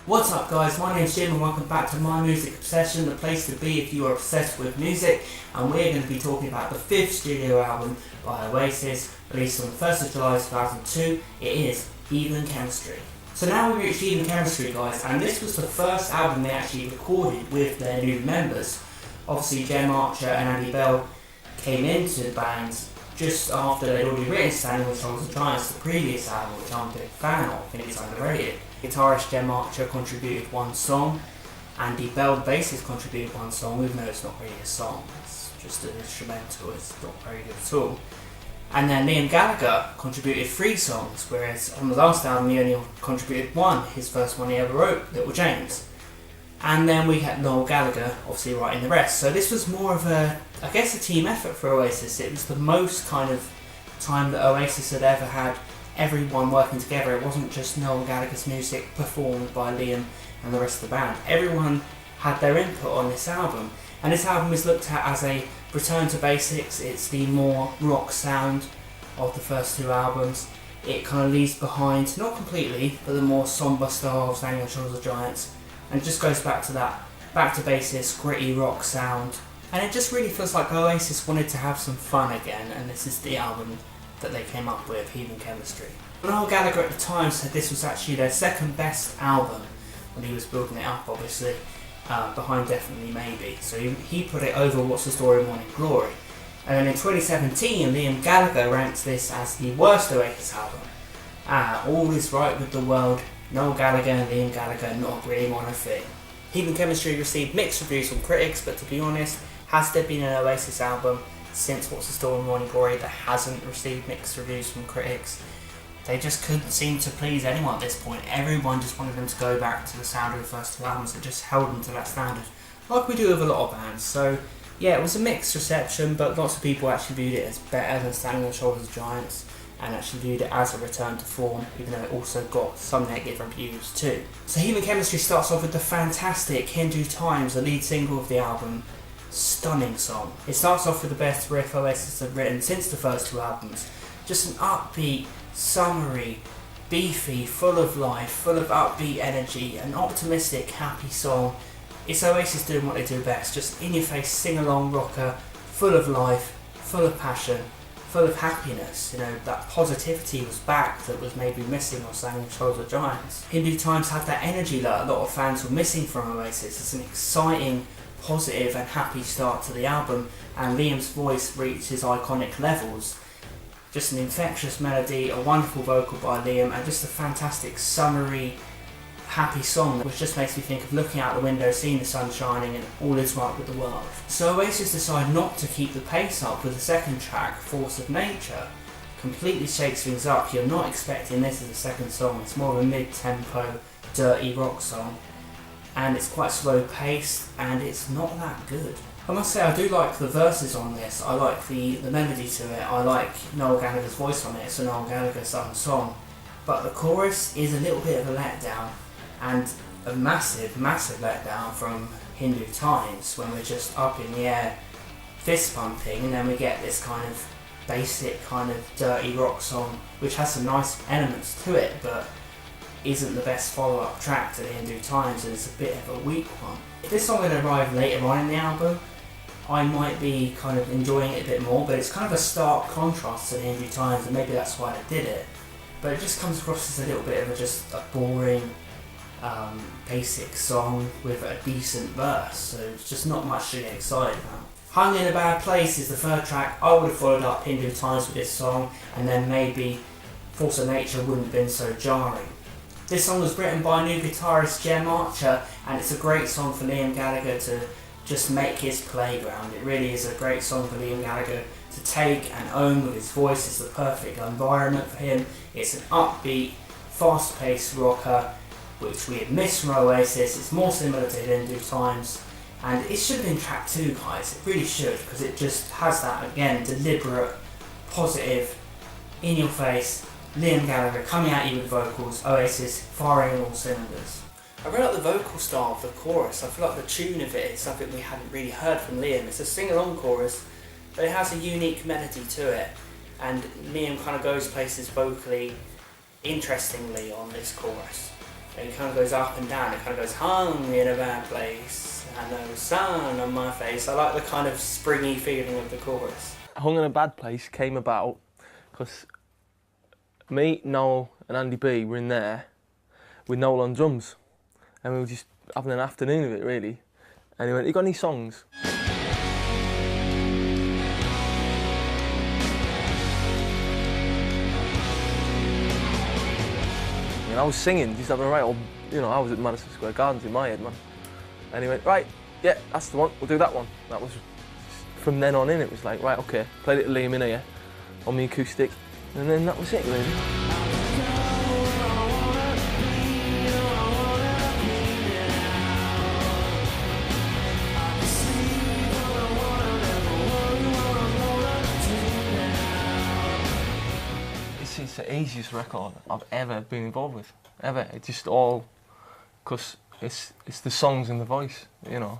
What's up guys, my name's Jim and welcome back to My Music Obsession, the place to be if you are obsessed with music, and we're going to be talking about the 5th studio album by Oasis, released on the 1st of July 2002. It is Heathen Chemistry. So now we've reached Heathen Chemistry guys, and this was the first album they actually recorded with their new members. Obviously Jem Archer and Andy Bell came into the band just after they'd already written Standing with Songs of Giants, the previous album, which I'm a big fan of. I think it's underrated. Guitarist Jem Archer contributed one song, Andy Bell, the bassist, contributed one song, even though it's not really a song, it's just an instrumental, it's not very good at all. And then Liam Gallagher contributed 3 songs, whereas on the last album he only contributed one, his first one he ever wrote, Little James. And then we had Noel Gallagher obviously writing the rest. So this was more of a team effort for Oasis. It was the most kind of time that Oasis had ever had everyone working together. It wasn't just Noel Gallagher's music performed by Liam and the rest of the band. Everyone had their input on this album. And this album is looked at as a return to basics. It's the more rock sound of the first 2 albums. It kind of leaves behind, not completely, but the more somber style of Standing on Shoulders of Giants. And it just goes back to that, back to basics, gritty rock sound. And it just really feels like Oasis wanted to have some fun again, and this is the album that they came up with, Heathen Chemistry. Noel Gallagher at the time said this was actually their second best album when he was building it up, obviously, behind Definitely Maybe. So he put it over What's the Story, Morning Glory. And then in 2017, Liam Gallagher ranked this as the worst Oasis album. All is right with the world. Noel Gallagher and Liam Gallagher not agreeing on a thing. Heathen Chemistry received mixed reviews from critics, but to be honest, has there been an Oasis album since What's the Story, Morning Glory that hasn't received mixed reviews from critics? They just couldn't seem to please anyone at this point. Everyone just wanted them to go back to the sound of the first 2 albums that just held them to that standard, like we do with a lot of bands. So yeah, it was a mixed reception, but lots of people actually viewed it as better than Standing on Shoulders of Giants, and actually viewed it as a return to form, even though it also got some negative reviews too. So Heathen Chemistry starts off with the fantastic Hindu Times, the lead single of the album. Stunning song. It starts off with the best riff Oasis had written since the first 2 albums. Just an upbeat, summery, beefy, full of life, full of upbeat energy, an optimistic, happy song. It's Oasis doing what they do best, just in-your-face, sing-along rocker, full of life, full of passion, full of happiness. You know, that positivity was back that was maybe missing on Standing on Shoulders of Giants. Hindu Times had that energy that a lot of fans were missing from Oasis. It's an exciting, positive and happy start to the album, and Liam's voice reaches iconic levels. Just an infectious melody, a wonderful vocal by Liam, and just a fantastic summery, happy song which just makes me think of looking out the window, seeing the sun shining and all is right with the world. So Oasis decide not to keep the pace up with the second track, Force of Nature. Completely shakes things up. You're not expecting this as a second song. It's more of a mid-tempo, dirty rock song, and it's quite slow paced and it's not that good. I must say I do like the verses on this. I like the melody to it. I like Noel Gallagher's voice on it. It's a Noel Gallagher sung song, but the chorus is a little bit of a letdown, and a massive letdown from Hindu Times, when we're just up in the air fist pumping, and then we get this kind of basic kind of dirty rock song which has some nice elements to it, but isn't the best follow-up track to the Hindu Times, and it's a bit of a weak one. If this song had arrived later on in the album, I might be kind of enjoying it a bit more, but it's kind of a stark contrast to the Hindu Times, and maybe that's why they did it. But it just comes across as a little bit of just a boring, basic song with a decent verse, so it's just not much to get excited about. Hung in a Bad Place is the 3rd track. I would have followed up Hindu Times with this song, and then maybe Force of Nature wouldn't have been so jarring. This song was written by new guitarist Jem Archer, and it's a great song for Liam Gallagher to just make his playground. It really is a great song for Liam Gallagher to take and own with his voice. It's the perfect environment for him. It's an upbeat, fast-paced rocker, which we had missed from Oasis. It's more similar to Hindu Times, and it should have been track 2, guys. It really should, because it just has that, again, deliberate, positive, in-your-face, Liam Gallagher coming at you with vocals, Oasis firing on all cylinders. I really like the vocal style of the chorus. I feel like the tune of it is something we hadn't really heard from Liam. It's a sing-along chorus, but it has a unique melody to it, and Liam kind of goes places vocally interestingly on this chorus. And it kind of goes up and down. It kind of goes, hung in a bad place, and no sun on my face. I like the kind of springy feeling of the chorus. Hung in a Bad Place came about because me, Noel and Andy B were in there with Noel on drums, and we were just having an afternoon of it really. And he went, "You got any songs?" And I was singing, just having a right old, I was at Madison Square Gardens in my head, man. And he went, "Right, yeah, that's the one, we'll do that one." That was, from then on in, it was like, right, okay, played it to Liam in here, on the acoustic, and then that was it, really. It's the easiest record I've ever been involved with, ever. It's just all, because it's the songs and the voice, and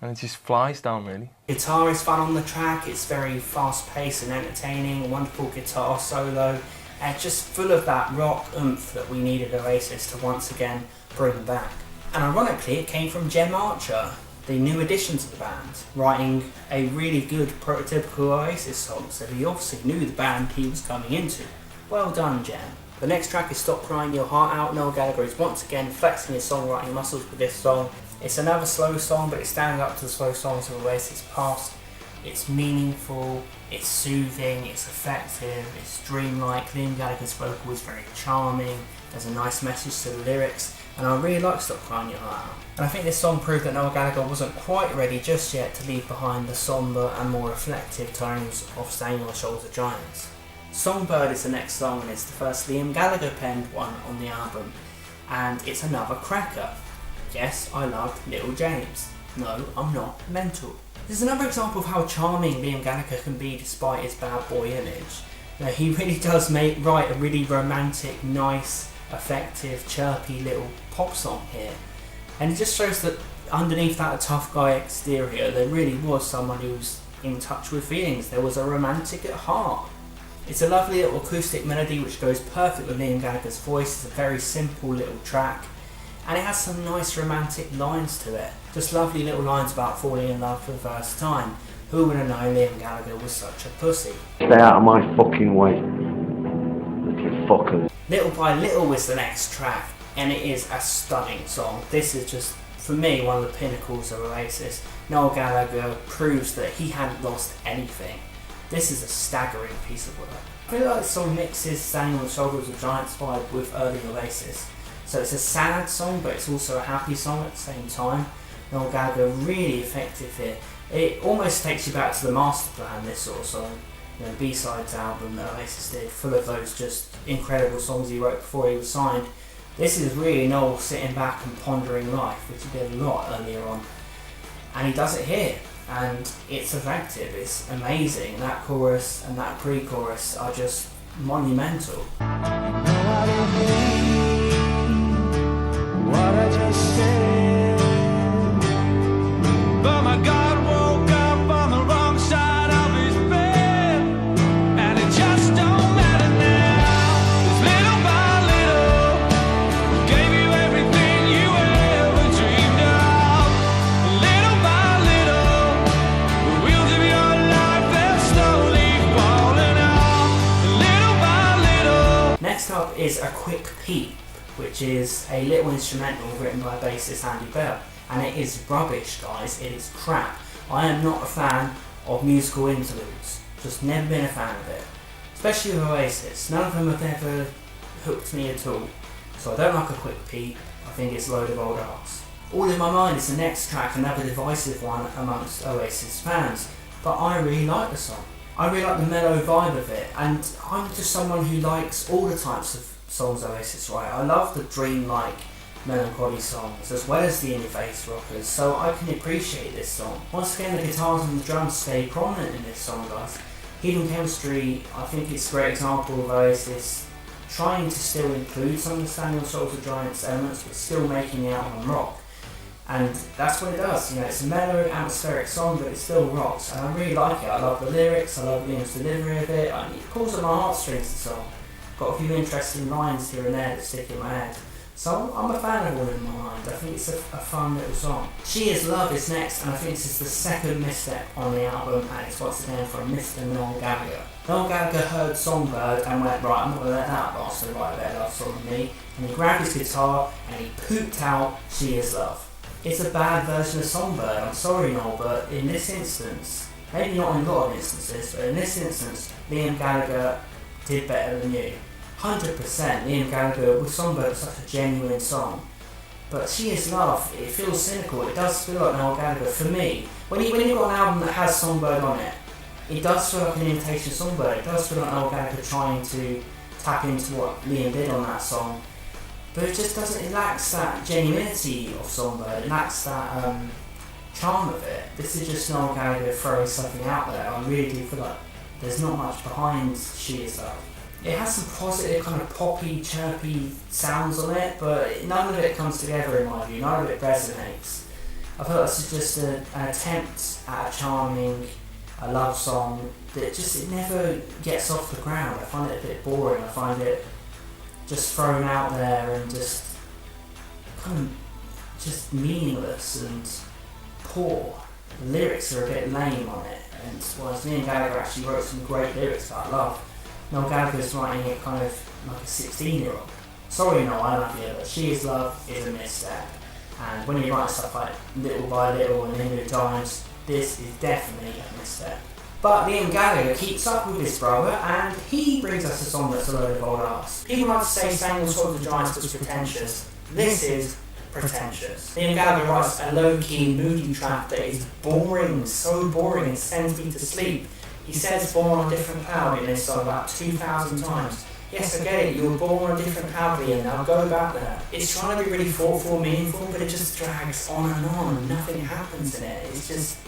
it just flies down, really. Guitar is fun on the track, it's very fast-paced and entertaining, a wonderful guitar solo, and just full of that rock oomph that we needed Oasis to once again bring back. And ironically, it came from Jem Archer, the new addition to the band, writing a really good prototypical Oasis song, so he obviously knew the band he was coming into. Well done, Jem. The next track is Stop Crying Your Heart Out. Noel Gallagher is once again flexing his songwriting muscles with this song. It's another slow song, but it's standing up to the slow songs of Oasis past. It's meaningful, it's soothing, it's effective, it's dreamlike. Liam Gallagher's vocal is very charming, there's a nice message to the lyrics, and I really like Stop Crying Your Heart Out. And I think this song proved that Noel Gallagher wasn't quite ready just yet to leave behind the sombre and more reflective tones of Standing on the Shoulders of Giants. Songbird is the next song, and it's the first Liam Gallagher penned one on the album, and it's another cracker. Yes, I loved Little James. No, I'm not mental. This is another example of how charming Liam Gallagher can be despite his bad boy image. He really does write a really romantic, nice, effective, chirpy little pop song here. And it just shows that underneath that tough guy exterior, there really was someone who was in touch with feelings. There was a romantic at heart. It's a lovely little acoustic melody which goes perfect with Liam Gallagher's voice. It's a very simple little track. And it has some nice romantic lines to it. Just lovely little lines about falling in love for the first time. Who would have known Liam Gallagher was such a pussy? Stay out of my fucking way, you fuckers. Little by Little is the next track, and it is a stunning song. This is just, for me, one of the pinnacles of Oasis. Noel Gallagher proves that he hadn't lost anything. This is a staggering piece of work. I feel like this song mixes Standing on the Shoulders of Giants vibe with early Oasis. So it's a sad song, but it's also a happy song at the same time. Noel Gallagher really effective here. It almost takes you back to the Master Plan, this sort of song. B-sides album that Oasis did, full of those just incredible songs he wrote before he was signed. This is really Noel sitting back and pondering life, which he did a lot earlier on. And he does it here, and it's effective, it's amazing. That chorus and that pre-chorus are just monumental. What I just said, but my God woke up on the wrong side of his bed, and it just don't matter now. 'Cause little by little, gave you everything you ever dreamed of. Little by little, the wheels of your life, they're slowly falling off. Little by little. Next up is A Quick Peep, which is a little instrumental written by bassist Andy Bell, and it is rubbish, guys. It is crap. I am not a fan of musical interludes, just never been a fan of it, especially with Oasis. None of them have ever hooked me at all, so I don't like A Quick Peep. I think it's a load of old arse. All in My Mind is the next track, another divisive one amongst Oasis fans, but I really like the song. I really like the mellow vibe of it, and I'm just someone who likes all the types of songs Oasis write. I love the dreamlike, melancholy songs as well as the in-your-face rockers, so I can appreciate this song. Once again, the guitars and the drums stay prominent in this song, guys. Heathen Chemistry, I think it's a great example of Oasis trying to still include some of the Standing on the Shoulders of Giants elements, but still making it out on rock. And that's what it does. It's a mellow, atmospheric song, but it still rocks, and I really like it. I love the lyrics, I love Liam's delivery of it. It pulls at my heartstrings, the song. Got a few interesting lines here and there that stick in my head. So I'm a fan of All In My Mind. I think it's a fun little song. She Is Love is next, and I think this is the second misstep on the album, and it's once again from Mr. Noel Gallagher. Noel Gallagher heard Songbird and went, right, I'm not going to let that bastard write a better love song than me, and he grabbed his guitar and he pooped out She Is Love. It's a bad version of Songbird, I'm sorry Noel, but in this instance, maybe not in a lot of instances, but in this instance, Liam Gallagher did better than you. 100% Liam Gallagher with Songbird was such a genuine song. But She Is Love, it feels cynical, it does feel like Noel Gallagher. For me, when you've got an album that has Songbird on it, it does feel like an imitation of Songbird. It does feel like Noel Gallagher trying to tap into what Liam did on that song. But it just doesn't, it lacks that genuinity of Songbird, it lacks that charm of it. This is just Noel Gallagher throwing something out there. I really do feel like there's not much behind She Is Love. It has some positive kind of poppy, chirpy sounds on it, but none of it comes together in my view, none of it resonates. I feel like this is just an attempt at a charming love song that just, it never gets off the ground. I find it a bit boring, I find it just thrown out there and just kind of just meaningless and poor. The lyrics are a bit lame on it, and whereas Liam Gallagher actually wrote some great lyrics about love, Noel Gallagher's writing it kind of like a 16-year-old. Sorry Noel, I love you, but She Is Love is a misstep. And when you write stuff like Little by Little and New Times, this is definitely a misstep. But Liam Gallagher keeps up with his brother, and he brings us a song that's a load of old arse. People like to say Sang on Top of the Giants was pretentious. This is pretentious. Liam Gallagher writes a low-key, moody track that is boring, so boring it sends me to sleep. He says born on a different cloud in this song about 2,000 times. Yes, I get it, you were born on a different cloud, Liam, now go back there. It's trying to be really thoughtful, meaningful, but it just drags on and nothing happens in it. It's just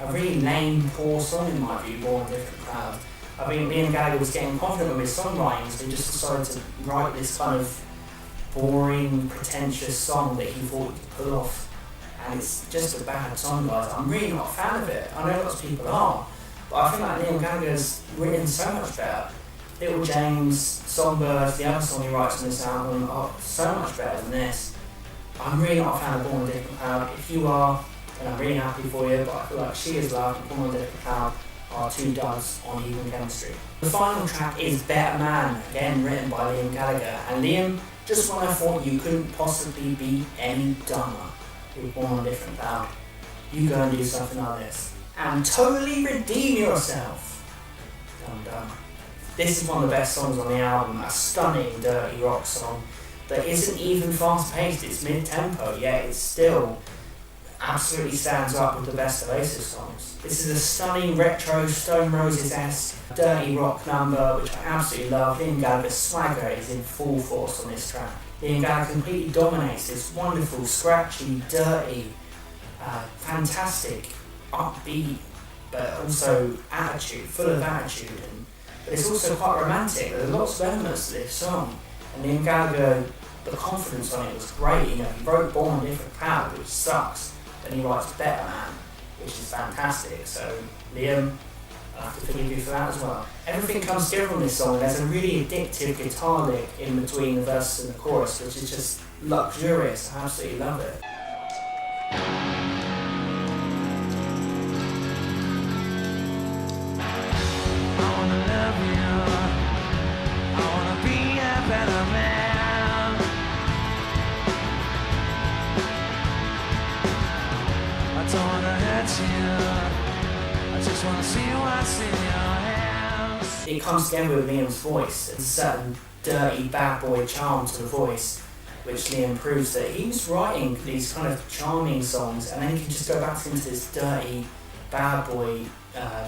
a really lame, poor song in my view, Born on a Different Cloud. I mean, Liam Gallagher was getting confident with his songwriting, so he just decided to write this kind of boring, pretentious song that he thought he could pull off. And it's just a bad song, guys. I'm really not a fan of it. I know lots of people are. But I feel like Liam Gallagher's written so much better. Little James, Songbird, the other song he writes on this album are so much better than this. I'm really not a fan of Born on a Different Cloud. If you are, then I'm really happy for you, but I feel like She Is Love and Born on a Different Cloud are two duds on Heathen Chemistry. The final track is Better Man, again written by Liam Gallagher. And Liam, just when I thought you couldn't possibly be any dumber with Born on a Different Cloud, you go and do something like this and totally redeem yourself. Dum-dum. This is one of the best songs on the album, a stunning dirty rock song that isn't even fast-paced, it's mid-tempo, yet it still absolutely stands up with the best Oasis songs. This is a stunning retro Stone Roses-esque dirty rock number, which I absolutely love. Liam Gallagher's swagger is in full force on this track. Liam Gallagher completely dominates this wonderful, scratchy, dirty, fantastic, upbeat, but also attitude, full of attitude. But it's also quite romantic. There's lots of elements to this song. And Liam Gallagher, the confidence on it was great. You know, he wrote Born on a Different Cloud, which sucks. Then he writes Better Man, which is fantastic. So, Liam, I have to forgive you for that as well. Everything comes together on this song. There's a really addictive guitar lick in between the verses and the chorus, which is just luxurious. I absolutely love it. It comes together with Liam's voice. There's a certain dirty bad boy charm to the voice, which Liam proves that he was writing these kind of charming songs, and then he can just go back into this dirty bad boy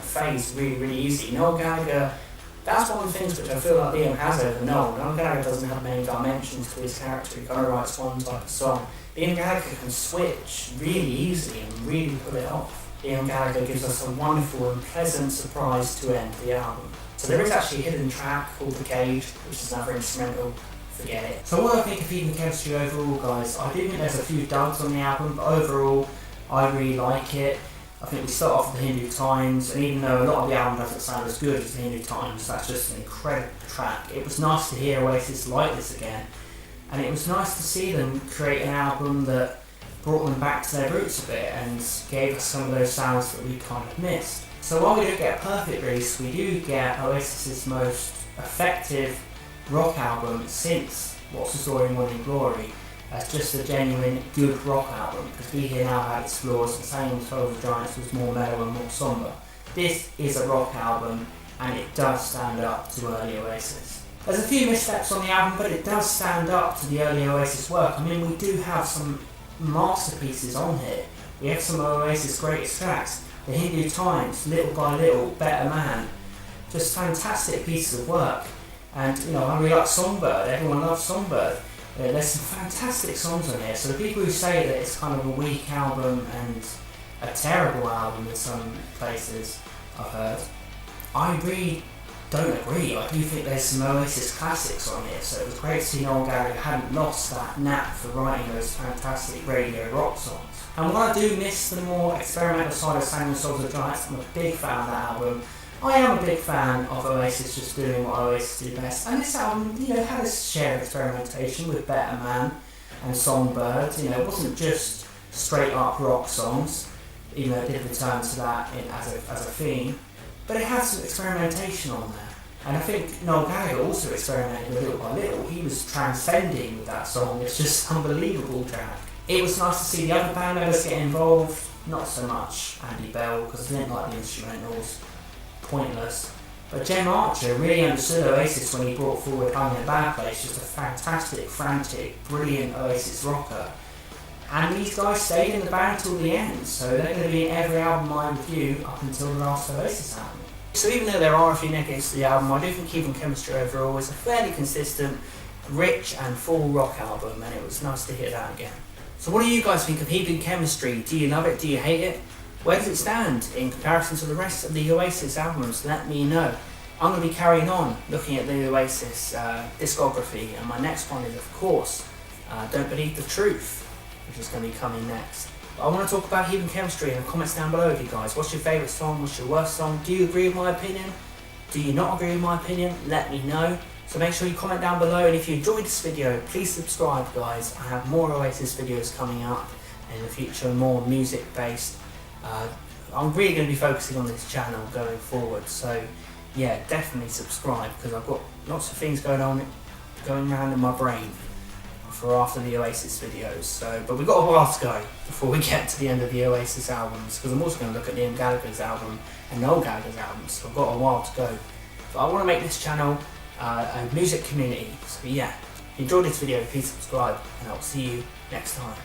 phase really, really easy. Noel Gallagher, that's one of the things which I feel like Liam has over Noel. Noel Gallagher doesn't have many dimensions to his character. He kind of writes one type of song. Liam Gallagher can switch really easily and really pull it off. Liam Gallagher gives us a wonderful and pleasant surprise to end the album. So there is actually a hidden track called The Cage, which is another instrumental. Forget it. So what I think of Heathen Chemistry overall, guys, I do think there's a few duds on the album, but overall I really like it. I think we start off with The Hindu Times, and even though a lot of the album doesn't sound as good as The Hindu Times, that's just an incredible track. It was nice to hear Oasis like this again. and it was nice to see them create an album that brought them back to their roots a bit and gave us some of those sounds that we kind of missed. So while we don't get a perfect release, we do get Oasis's most effective rock album since What's the Story in Morning Glory. As just a genuine good rock album, because Be Here Now had its flaws, and Sailing with Souls of Giants was more mellow and more sombre. This is a rock album, and it does stand up to early Oasis. There's a few missteps on the album, but it does stand up to the early Oasis work. I mean, we do have some masterpieces on here. We have some of Oasis' greatest tracks, The Hindu Times, Little by Little, Better Man. Just fantastic pieces of work. And, you know, I really like Songbird, everyone loves Songbird. There's some fantastic songs on here, so the people who say that it's kind of a weak album and a terrible album in some places I've heard, I really don't agree. I do think there's some Oasis classics on here, so it was great to see Noel Gallagher hadn't lost that knack for writing those fantastic radio rock songs. And while I do miss the more experimental side of Sailing with Souls of Giants, I'm a big fan of that album. I am a big fan of Oasis just doing what Oasis do best, and this album, you know, had a share of experimentation with Better Man and Songbird. You know, it wasn't just straight up rock songs, even though it did return to that as a theme, but it had some experimentation on there. And I think Noel Gallagher also experimented with Little by Little. He was transcending with that song. It's just an unbelievable track. It was nice to see the other band members get involved, not so much Andy Bell, because I didn't like the instrumentals. Pointless. But Jem Archer really understood Oasis when he brought forward Hung in a Bad Place, just a fantastic, frantic, brilliant Oasis rocker. And these guys stayed in the band till the end, so they're going to be in every album I review up until the last Oasis album. So even though there are a few negatives to the album, I do think Heathen Chemistry overall is a fairly consistent, rich and full rock album, and it was nice to hear that again. So what do you guys think of Heathen Chemistry? Do you love it? Do you hate it? Where does it stand in comparison to the rest of the Oasis albums? Let me know. I'm going to be carrying on looking at the Oasis discography, and my next one is, of course, Don't Believe the Truth, which is going to be coming next. But I want to talk about Heathen Chemistry in the comments down below with you guys. What's your favourite song? What's your worst song? Do you agree with my opinion? Do you not agree with my opinion? Let me know. So make sure you comment down below, and if you enjoyed this video, please subscribe, guys. I have more Oasis videos coming up in the future, more music based. I'm really going to be focusing on this channel going forward, so yeah, definitely subscribe, because I've got lots of things going around in my brain for after the Oasis videos. So, but we've got a while to go before we get to the end of the Oasis albums, because I'm also going to look at Liam Gallagher's album and Noel Gallagher's album, so I've got a while to go. But I want to make this channel a music community, so yeah, if you enjoyed this video, please subscribe, and I'll see you next time.